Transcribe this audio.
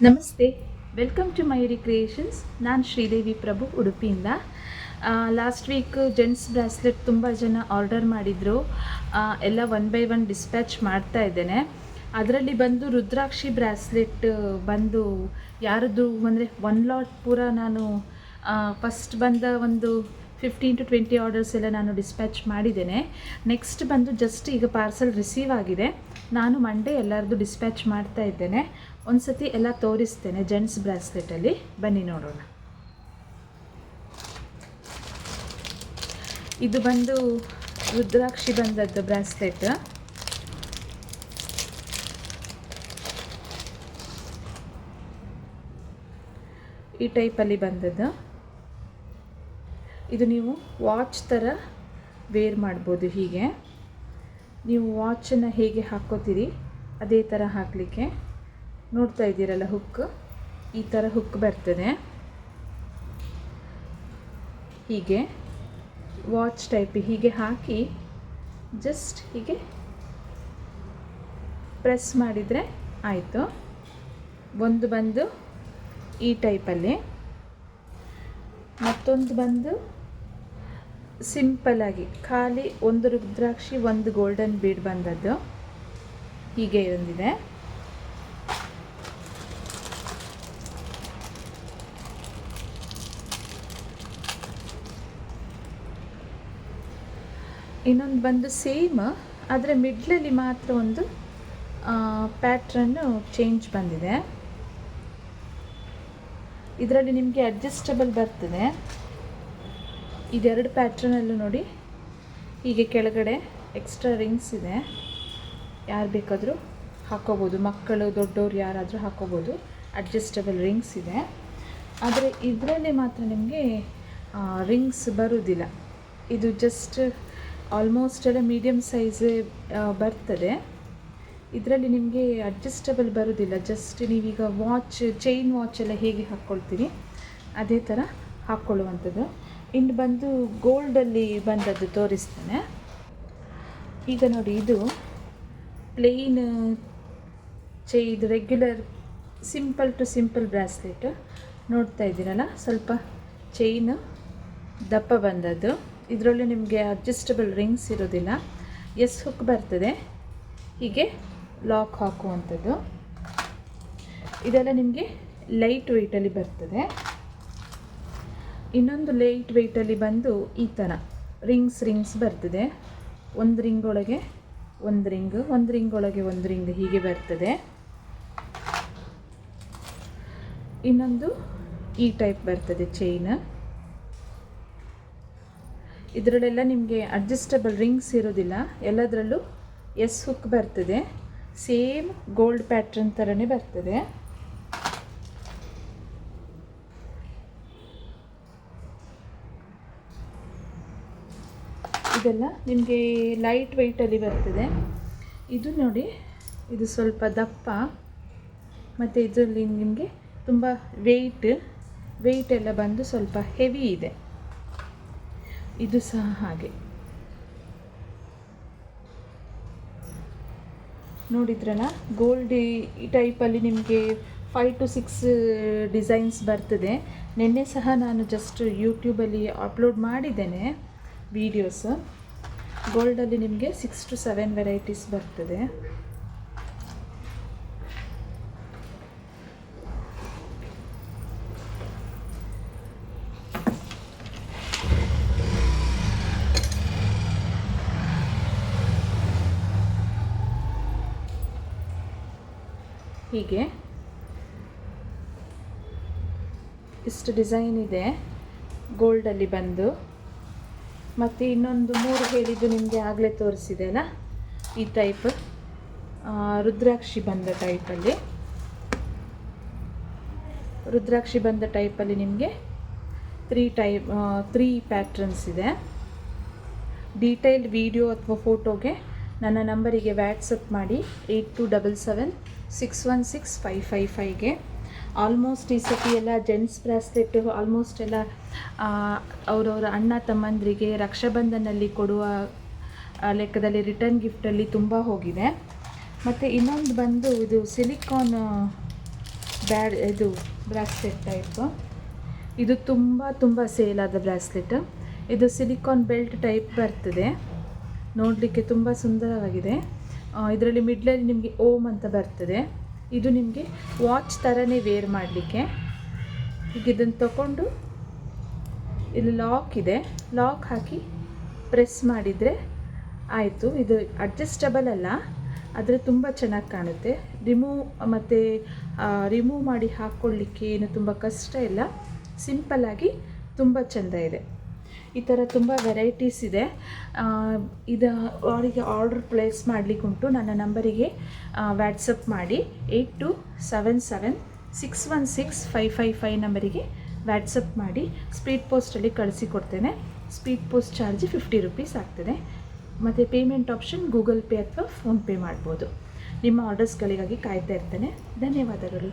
ನಮಸ್ತೆ, welcome to Mayuri creations. ನಾನು ಶ್ರೀದೇವಿ ಪ್ರಭು, ಉಡುಪಿಯಿಂದ. ಲಾಸ್ಟ್ ವೀಕ್ ಜೆಂಟ್ಸ್ ಬ್ರಾಸ್ಲೆಟ್ ತುಂಬ ಜನ ಆರ್ಡರ್ ಮಾಡಿದರು. ಎಲ್ಲ ಒನ್ ಬೈ ಒನ್ ಡಿಸ್ಪ್ಯಾಚ್ ಮಾಡ್ತಾ ಇದ್ದೇನೆ. ಅದರಲ್ಲಿ ಬಂದು ರುದ್ರಾಕ್ಷಿ ಬ್ರಾಸ್ಲೆಟ್ ಬಂದು ಯಾರದ್ದು ಅಂದರೆ ಒನ್ ಲಾಟ್ ಪೂರ ನಾನು ಫಸ್ಟ್ ಬಂದ ಒಂದು 15 to 20 ಆರ್ಡರ್ಸ್ ಎಲ್ಲ ನಾನು ಡಿಸ್ಪ್ಯಾಚ್ ಮಾಡಿದ್ದೇನೆ. ನೆಕ್ಸ್ಟ್ ಬಂದು ಜಸ್ಟ್ ಈಗ ಪಾರ್ಸಲ್ ರಿಸೀವ್ ಆಗಿದೆ. ನಾನು ಮಂಡೇ ಎಲ್ಲರದ್ದು ಡಿಸ್ಪ್ಯಾಚ್ ಮಾಡ್ತಾ ಇದ್ದೇನೆ. ಒಂದು ಸತಿ ಎಲ್ಲ ತೋರಿಸ್ತೇನೆ ಜೆಂಟ್ಸ್ ಬ್ರಾಸ್ಲೆಟಲ್ಲಿ, ಬನ್ನಿ ನೋಡೋಣ. ಇದು ಬಂದು ರುದ್ರಾಕ್ಷಿ ಬಂದದ್ದು ಬ್ರಾಸ್ಲೆಟ್. ಈ ಟೈಪಲ್ಲಿ ಬಂದದ್ದು. ಇದು ನೀವು ವಾಚ್ ಥರ ವೇರ್ ಮಾಡ್ಬೋದು. ಹೀಗೆ ನೀವು ವಾಚನ್ನು ಹೇಗೆ ಹಾಕ್ಕೋತೀರಿ ಅದೇ ಥರ ಹಾಕಲಿಕ್ಕೆ. ನೋಡ್ತಾ ಇದ್ದೀರಲ್ಲ, ಹುಕ್ ಈ ಥರ ಹುಕ್ ಬರ್ತದೆ. ಹೀಗೆ ವಾಚ್ ಟೈಪ್ ಹೀಗೆ ಹಾಕಿ ಜಸ್ಟ್ ಹೀಗೆ ಪ್ರೆಸ್ ಮಾಡಿದರೆ ಆಯಿತು. ಒಂದು ಬಂದು ಈ ಟೈಪಲ್ಲಿ, ಮತ್ತೊಂದು ಬಂದು ಸಿಂಪಲ್ಲಾಗಿ ಖಾಲಿ ಒಂದು ರುದ್ರಾಕ್ಷಿ ಒಂದು ಗೋಲ್ಡನ್ ಬೀಡ್ ಬಂದದ್ದು. ಹೀಗೆ ಒಂದಿದೆ. ಇನ್ನೊಂದು ಬಂದು ಸೇಮ್, ಆದರೆ ಮಿಡ್ಲಲ್ಲಿ ಮಾತ್ರ ಒಂದು ಪ್ಯಾಟ್ರನ್ನು ಚೇಂಜ್ ಬಂದಿದೆ. ಇದರಲ್ಲಿ ನಿಮಗೆ ಅಡ್ಜಸ್ಟಬಲ್ ಬರ್ತದೆ. ಇದೆರಡು ಪ್ಯಾಟ್ರನಲ್ಲೂ ನೋಡಿ, ಹೀಗೆ ಕೆಳಗಡೆ ಎಕ್ಸ್ಟ್ರಾ ರಿಂಗ್ಸ್ ಇದೆ. ಯಾರು ಬೇಕಾದರೂ ಹಾಕ್ಕೋಬೋದು, ಮಕ್ಕಳು ದೊಡ್ಡವರು ಯಾರಾದರೂ ಹಾಕ್ಕೋಬೋದು. ಅಡ್ಜಸ್ಟಬಲ್ ರಿಂಗ್ಸ್ ಇದೆ. ಆದರೆ ಇದರಲ್ಲಿ ಮಾತ್ರ ನಿಮಗೆ ರಿಂಗ್ಸ್ ಬರುವುದಿಲ್ಲ. ಇದು ಜಸ್ಟ್ ಆಲ್ಮೋಸ್ಟ್ ಎಲ್ಲ ಮೀಡಿಯಮ್ ಸೈಜೇ ಬರ್ತದೆ. ಇದರಲ್ಲಿ ನಿಮಗೆ ಅಡ್ಜಸ್ಟಬಲ್ ಬರೋದಿಲ್ಲ. ಜಸ್ಟ್ ನೀವೀಗ ವಾಚ್, ಚೈನ್ ವಾಚ್ ಎಲ್ಲ ಹೇಗೆ ಹಾಕ್ಕೊಳ್ತೀರಿ ಅದೇ ಥರ ಹಾಕ್ಕೊಳ್ಳುವಂಥದ್ದು. ಇನ್ನು ಬಂದು ಗೋಲ್ಡಲ್ಲಿ ಬಂದದ್ದು ತೋರಿಸ್ತೇನೆ. ಈಗ ನೋಡಿ, ಇದು ಪ್ಲೇನ್ ಇದು regular simple to simple bracelet. ನೋಡ್ತಾ ಇದ್ದೀರಲ್ಲ, ಸ್ವಲ್ಪ ಚೈನ್ ದಪ್ಪ ಬಂದದ್ದು. ಇದರಲ್ಲಿ ನಿಮಗೆ ಅಡ್ಜಸ್ಟಬಲ್ ರಿಂಗ್ಸ್ ಇರೋದಿಲ್ಲ. ಹುಕ್ ಬರ್ತದೆ, ಹೀಗೆ ಲಾಕ್ ಹಾಕುವಂಥದ್ದು. ಇದೆಲ್ಲ ನಿಮಗೆ ಲೈಟ್ ವೆಯ್ಟಲ್ಲಿ ಬರ್ತದೆ. ಇನ್ನೊಂದು ಲೈಟ್ ವೆಯ್ಟಲ್ಲಿ ಬಂದು ಈ ಥರ ರಿಂಗ್ಸ್ ಬರ್ತದೆ. ಒಂದು ರಿಂಗ್ ಒಳಗೆ ಒಂದು ರಿಂಗ್, ಒಂದು ರಿಂಗ್ ಒಳಗೆ ಒಂದು ರಿಂಗ್, ಹೀಗೆ ಬರ್ತದೆ. ಇನ್ನೊಂದು ಈ ಟೈಪ್ ಬರ್ತದೆ ಚೈನ್. ಇದರಲ್ಲೆಲ್ಲ ನಿಮಗೆ ಅಡ್ಜಸ್ಟಬಲ್ ರಿಂಗ್ಸ್ ಇರೋದಿಲ್ಲ. ಎಲ್ಲದರಲ್ಲೂ ಹುಕ್ ಬರ್ತದೆ. ಸೇಮ್ ಗೋಲ್ಡ್ ಪ್ಯಾಟ್ರನ್ ಥರನೇ ಬರ್ತದೆ. ಇದೆಲ್ಲ ನಿಮಗೆ ಲೈಟ್ ವೆಯ್ಟಲ್ಲಿ ಬರ್ತದೆ. ಇದು ನೋಡಿ, ಇದು ಸ್ವಲ್ಪ ದಪ್ಪ, ಮತ್ತು ಇದರಲ್ಲಿ ನಿಮಗೆ ತುಂಬ ವೆಯ್ಟ್ ಎಲ್ಲ ಬಂದು ಸ್ವಲ್ಪ ಹೆವಿ ಇದೆ. ಇದು ಸಹ ಹಾಗೆ ನೋಡಿದ್ರಲ್ಲ, ಗೋಲ್ಡ್ ಈ ಟೈಪಲ್ಲಿ ನಿಮಗೆ 5 to 6 ಡಿಸೈನ್ಸ್ ಬರ್ತದೆ. ನಿನ್ನೆ ಸಹ ನಾನು ಜಸ್ಟ್ ಯೂಟ್ಯೂಬಲ್ಲಿ ಅಪ್ಲೋಡ್ ಮಾಡಿದ್ದೇನೆ ವೀಡಿಯೋಸ್. ಗೋಲ್ಡಲ್ಲಿ ನಿಮಗೆ 6 to 7 ವೆರೈಟೀಸ್ ಬರ್ತದೆ. ಹೀಗೆ ಇಷ್ಟು ಡಿಸೈನ್ ಇದೆ ಗೋಲ್ಡಲ್ಲಿ ಬಂದು. ಮತ್ತು ಇನ್ನೊಂದು 3 ಹೇಳಿದ್ದು ನಿಮಗೆ ಆಗಲೇ ತೋರಿಸಿದೆ ಅಲ್ಲ, ಈ ಟೈಪ್ ರುದ್ರಾಕ್ಷಿ ಬಂದ ಟೈಪಲ್ಲಿ ನಿಮಗೆ 3 ಪ್ಯಾಟ್ರನ್ಸ್ ಇದೆ. ಡೀಟೇಲ್ಡ್ ವಿಡಿಯೋ ಅಥವಾ ಫೋಟೋಗೆ ನನ್ನ ನಂಬರಿಗೆ ವ್ಯಾಟ್ಸಪ್ ಮಾಡಿ 8277616555ಗೆ. ಆಲ್ಮೋಸ್ಟ್ ಈ ಸತಿ ಎಲ್ಲ ಜೆಂಟ್ಸ್ ಬ್ರಾಸ್ಲೆಟ್ ಆಲ್ಮೋಸ್ಟ್ ಎಲ್ಲ ಅವರವರ ಅಣ್ಣ ತಮ್ಮಂದರಿಗೆ ರಕ್ಷಾಬಂಧನಲ್ಲಿ ಕೊಡುವ ಲೆಕ್ಕದಲ್ಲಿ ರಿಟರ್ನ್ ಗಿಫ್ಟಲ್ಲಿ ತುಂಬ ಹೋಗಿದೆ. ಮತ್ತು ಇನ್ನೊಂದು ಬಂದು ಇದು ಸಿಲಿಕಾನ್ ಇದು ಬ್ರಾಸ್ಲೆಟ್ ಟೈಪ್. ಇದು ತುಂಬ ಸೇಲಾದ ಬ್ರಾಸ್ಲೆಟ್. ಇದು ಸಿಲಿಕಾನ್ ಬೆಲ್ಟ್ ಟೈಪ್ ಬರ್ತದೆ, ನೋಡಲಿಕ್ಕೆ ತುಂಬ ಸುಂದರವಾಗಿದೆ. ಇದರಲ್ಲಿ ಮಿಡ್ಲಲ್ಲಿ ನಿಮಗೆ ಓಮ್ ಅಂತ ಬರ್ತದೆ. ಇದು ನಿಮಗೆ ವಾಚ್ ಥರನೇ ವೇರ್ ಮಾಡಲಿಕ್ಕೆ. ಈಗ ಇದನ್ನು ತಗೊಂಡು ಇಲ್ಲಿ ಲಾಕ್ ಇದೆ, ಲಾಕ್ ಹಾಕಿ ಪ್ರೆಸ್ ಮಾಡಿದರೆ ಆಯಿತು. ಇದು ಅಡ್ಜಸ್ಟಬಲ್ ಅಲ್ಲ, ಆದರೆ ತುಂಬ ಚೆನ್ನಾಗಿ ಕಾಣುತ್ತೆ. ರಿಮೂವ್ ಮಾಡಿ ಹಾಕ್ಕೊಳ್ಳಿಕ್ಕೆ ಏನು ತುಂಬ ಕಷ್ಟ ಇಲ್ಲ, ಸಿಂಪಲ್ಲಾಗಿ ತುಂಬ ಚೆಂದ ಇದೆ. ಈ ಥರ ತುಂಬ ವೆರೈಟೀಸ್ ಇದೆ. ಇದು ಅವರಿಗೆ ಆರ್ಡರ್ ಪ್ಲೇಸ್ ಮಾಡಲಿಕ್ಕುಂಟು. ನನ್ನ ನಂಬರಿಗೆ ವ್ಯಾಟ್ಸಪ್ ಮಾಡಿ 8277616555 ನಂಬರಿಗೆ ವ್ಯಾಟ್ಸಪ್ ಮಾಡಿ ಸ್ಪೀಡ್ ಪೋಸ್ಟಲ್ಲಿ ಕಳಿಸಿಕೊಡ್ತೇನೆ. ಸ್ಪೀಡ್ ಪೋಸ್ಟ್ ಚಾರ್ಜ್ 50 ರುಪೀಸ್ ಆಗ್ತದೆ. ಮತ್ತು ಪೇಮೆಂಟ್ ಆಪ್ಷನ್ ಗೂಗಲ್ ಪೇ ಅಥವಾ ಫೋನ್ಪೇ ಮಾಡ್ಬೋದು. ನಿಮ್ಮ ಆರ್ಡರ್ಸ್ಗಳಿಗಾಗಿ ಕಾಯ್ತಾ ಇರ್ತೇನೆ. ಧನ್ಯವಾದಗಳು.